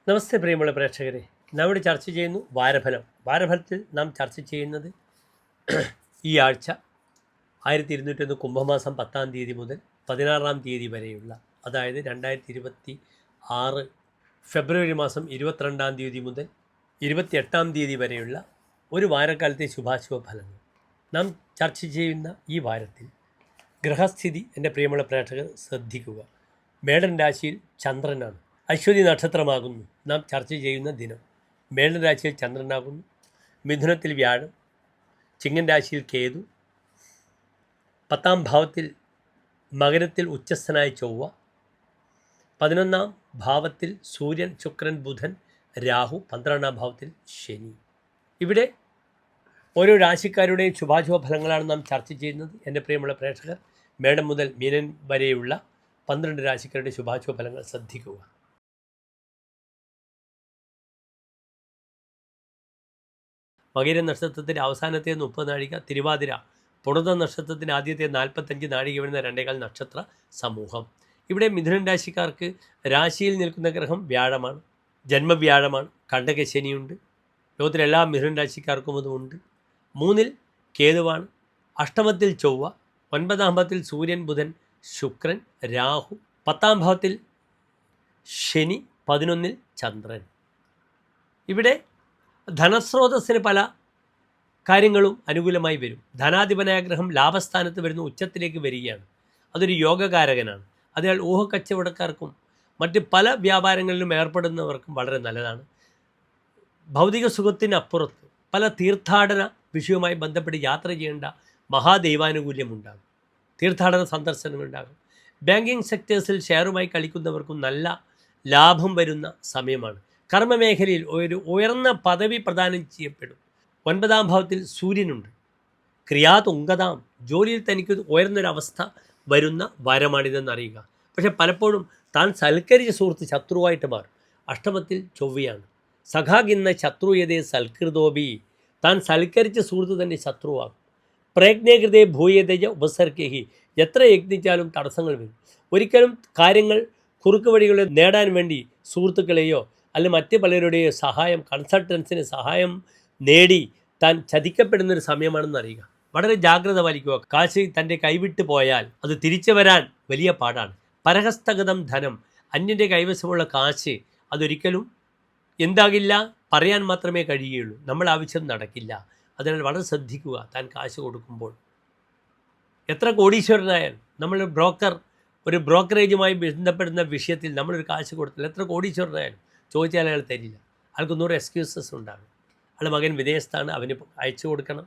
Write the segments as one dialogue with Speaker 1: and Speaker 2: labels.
Speaker 1: നമസ്തേ പ്രിയമുള്ള പ്രേക്ഷകരെ, നാം ഇവിടെ ചർച്ച ചെയ്യുന്നു വാരഫലം. വാരഫലത്തിൽ നാം ചർച്ച ചെയ്യുന്നത് ഈ ആഴ്ച 1201 കുംഭമാസം 10-ാം തീയതി മുതൽ 16-ാം തീയതി വരെയുള്ള, അതായത് 2026 ഫെബ്രുവരി മാസം 22-ാം തീയതി മുതൽ 28-ാം തീയതി വരെയുള്ള ഒരു വാരക്കാലത്തെ ശുഭാശുഭ ഫലങ്ങൾ. നാം ചർച്ച ചെയ്യുന്ന ഈ വാരത്തിൽ ഗ്രഹസ്ഥിതി എൻ്റെ പ്രിയമുള്ള പ്രേക്ഷകർ ശ്രദ്ധിക്കുക. മേടൻ രാശിയിൽ ചന്ദ്രനാണ്. അശ്വതി നക്ഷത്രമാകുന്നു നാം ചർച്ച ചെയ്യുന്ന ദിനം. മേടൻ രാശിയിൽ ചന്ദ്രനാകുന്നു, മിഥുനത്തിൽ വ്യാഴം, ചിങ്ങൻ രാശിയിൽ കേതു, 10-ാം ഭാവത്തിൽ മകരത്തിൽ ഉച്ചസ്ഥനായ ചൊവ്വ, 11-ാം ഭാവത്തിൽ സൂര്യൻ, ശുക്രൻ, ബുധൻ, രാഹു, 12-ാം ഭാവത്തിൽ ശനി. ഇവിടെ ഓരോ രാശിക്കാരുടെയും ശുഭാശുഭ ഫലങ്ങളാണ് നാം ചർച്ച ചെയ്യുന്നത്. എൻ്റെ പ്രിയമുള്ള പ്രേക്ഷകർ, മേടം മുതൽ മീനൻ വരെയുള്ള 12 രാശിക്കാരുടെ ശുഭാശുഭ ഫലങ്ങൾ ശ്രദ്ധിക്കുക. മകര നക്ഷത്രത്തിൻ്റെ അവസാനത്തെ 30 നാഴിക, തിരുവാതിര പുണർത നക്ഷത്രത്തിൻ്റെ ആദ്യത്തെ 45 നാഴിക വരുന്ന 2.25 നക്ഷത്ര സമൂഹം. ഇവിടെ മിഥുനൻ രാശിക്കാർക്ക് രാശിയിൽ നിൽക്കുന്ന ഗ്രഹം വ്യാഴമാണ്, ജന്മവ്യാഴമാണ്. കണ്ടകശനിയുണ്ട്. ലോകത്തിലെ എല്ലാ മിഥുനൻ രാശിക്കാർക്കും അതുമുണ്ട്. 3-ൽ കേതുവാണ്, അഷ്ടമത്തിൽ ചൊവ്വ, 9-ാം ഭാവത്തിൽ സൂര്യൻ, ബുധൻ, ശുക്രൻ, രാഹു, 10-ാം ഭാവത്തിൽ ശനി, 11-ൽ ചന്ദ്രൻ. ഇവിടെ ധനസ്രോതസ്സിന് പല കാര്യങ്ങളും അനുകൂലമായി വരും. ധനാധിപനായ ഗ്രഹം ലാഭസ്ഥാനത്ത് വരുന്ന ഉച്ചത്തിലേക്ക് വരികയാണ്. അതൊരു യോഗകാരകനാണ്. അതിനാൽ ഊഹക്കച്ചവടക്കാർക്കും മറ്റ് പല വ്യാപാരങ്ങളിലും ഏർപ്പെടുന്നവർക്കും വളരെ നല്ലതാണ്. ഭൗതിക സുഖത്തിനപ്പുറത്ത് പല തീർത്ഥാടന വിഷയവുമായി ബന്ധപ്പെട്ട് യാത്ര ചെയ്യേണ്ട മഹാദൈവാനുകൂല്യമുണ്ടാകും. തീർത്ഥാടന സന്ദർശനങ്ങളുണ്ടാകും. ബാങ്കിങ് സെക്ടേഴ്സിൽ ഷെയറുമായി കളിക്കുന്നവർക്കും നല്ല ലാഭം വരുന്ന സമയമാണ്. കർമ്മമേഖലയിൽ ഒരു ഉയർന്ന പദവി പ്രദാനം ചെയ്യപ്പെടും. 9-ാം ഭാവത്തിൽ സൂര്യനുണ്ട്. ക്രിയാതുങ്കതാം, ജോലിയിൽ തനിക്ക് ഉയർന്നൊരവസ്ഥ വരുന്ന വാരമാണിതെന്ന് അറിയുക. പക്ഷെ പലപ്പോഴും താൻ സൽക്കരിച്ച സുഹൃത്ത് ശത്രുവായിട്ട് മാറും. അഷ്ടമത്തിൽ ചൊവ്വയാണ്. സഖാഗിന്ന ശത്രുയതേ സൽകൃതോപി, താൻ സൽക്കരിച്ച സുഹൃത്ത് തന്നെ ശത്രുവാകും. പ്രയജ്ഞകൃതേ ഭൂയതജ ഉപസർക്കേഹി, എത്ര യജ്ഞിച്ചാലും തടസ്സങ്ങൾ വരും. ഒരിക്കലും കാര്യങ്ങൾ കുറുക്ക് വഴികളെ നേടാൻ വേണ്ടി സുഹൃത്തുക്കളെയോ അല്ലെങ്കിൽ മറ്റ് പലരുടെയോ സഹായം, കൺസൾട്ടൻസിന് സഹായം നേടി താൻ ചതിക്കപ്പെടുന്നൊരു സമയമാണെന്ന് അറിയുക. വളരെ ജാഗ്രത പാലിക്കുക. കാശ് തൻ്റെ കൈവിട്ട് പോയാൽ അത് തിരിച്ചു വരാൻ വലിയ പാടാണ്. പരഹസ്തഗതം ധനം, അന്യൻ്റെ കൈവശമുള്ള കാശ് അതൊരിക്കലും എന്താകില്ല, പറയാൻ മാത്രമേ കഴിയുകയുള്ളൂ. നമ്മൾ ആവശ്യം നടക്കില്ല. അതിനാൽ വളരെ ശ്രദ്ധിക്കുക താൻ കാശ് കൊടുക്കുമ്പോൾ. എത്ര കോടീശ്വരനായാൽ നമ്മൾ ഒരു ബ്രോക്കറേജുമായി ബന്ധപ്പെടുന്ന വിഷയത്തിൽ നമ്മളൊരു കാശ് കൊടുത്തില്ല, എത്ര കോടീശ്വരനായാലും ചോദിച്ചാൽ അയാൾ തരില്ല. അയാൾക്ക് 100 എക്സ്ക്യൂസസ് ഉണ്ടാകും. അയാളുടെ മകൻ വിദേശത്താണ്, അവന് അയച്ചു കൊടുക്കണം.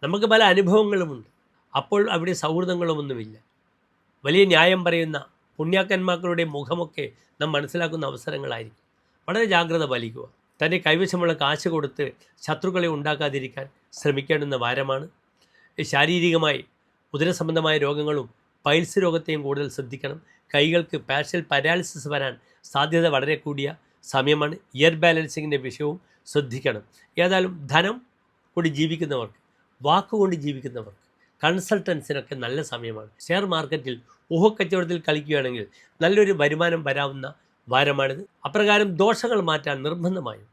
Speaker 1: നമുക്ക് പല അനുഭവങ്ങളുമുണ്ട്. അപ്പോൾ അവിടെ സൗഹൃദങ്ങളുമൊന്നുമില്ല. വലിയ ന്യായം പറയുന്ന പുണ്യാക്കന്മാക്കളുടെ മുഖമൊക്കെ നാം മനസ്സിലാക്കുന്ന അവസരങ്ങളായിരിക്കും. വളരെ ജാഗ്രത പാലിക്കുക. തൻ്റെ കൈവശമുള്ള കാശ് കൊടുത്ത് ശത്രുക്കളെ ഉണ്ടാക്കാതിരിക്കാൻ ശ്രമിക്കേണ്ടുന്ന വാരമാണ്. ശാരീരികമായി ഉദരസംബന്ധമായ രോഗങ്ങളും പൈൽസ് രോഗത്തെയും കൂടുതൽ ശ്രദ്ധിക്കണം. കൈകൾക്ക് പാർഷ്യൽ പാരാലിസിസ് വരാൻ സാധ്യത വളരെ കൂടിയ സമയമാണ്. ഇയർ ബാലൻസിങ്ങിൻ്റെ വിഷയവും ശ്രദ്ധിക്കണം. ഏതായാലും ധനം കൊണ്ട് ജീവിക്കുന്നവർക്ക്, വാക്കുകൊണ്ട് ജീവിക്കുന്നവർക്ക്, കൺസൾട്ടൻസിനൊക്കെ നല്ല സമയമാണ്. ഷെയർ മാർക്കറ്റിൽ ഊഹക്കച്ചവടത്തിൽ കളിക്കുകയാണെങ്കിൽ നല്ലൊരു വരുമാനം വരാവുന്ന വാരമാണിത്. അപ്രകാരം ദോഷങ്ങൾ മാറ്റാൻ നിർബന്ധമായും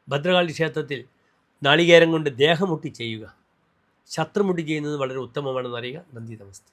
Speaker 1: ഭദ്രകാളി ക്ഷേത്രത്തിൽ നാളികേരം കൊണ്ട് ദേഹമുട്ടി ചെയ്യുക. ശത്രുമുട്ടി ചെയ്യുന്നത് വളരെ ഉത്തമമാണെന്ന് അറിയുക. നന്ദി, നമസ്തേ.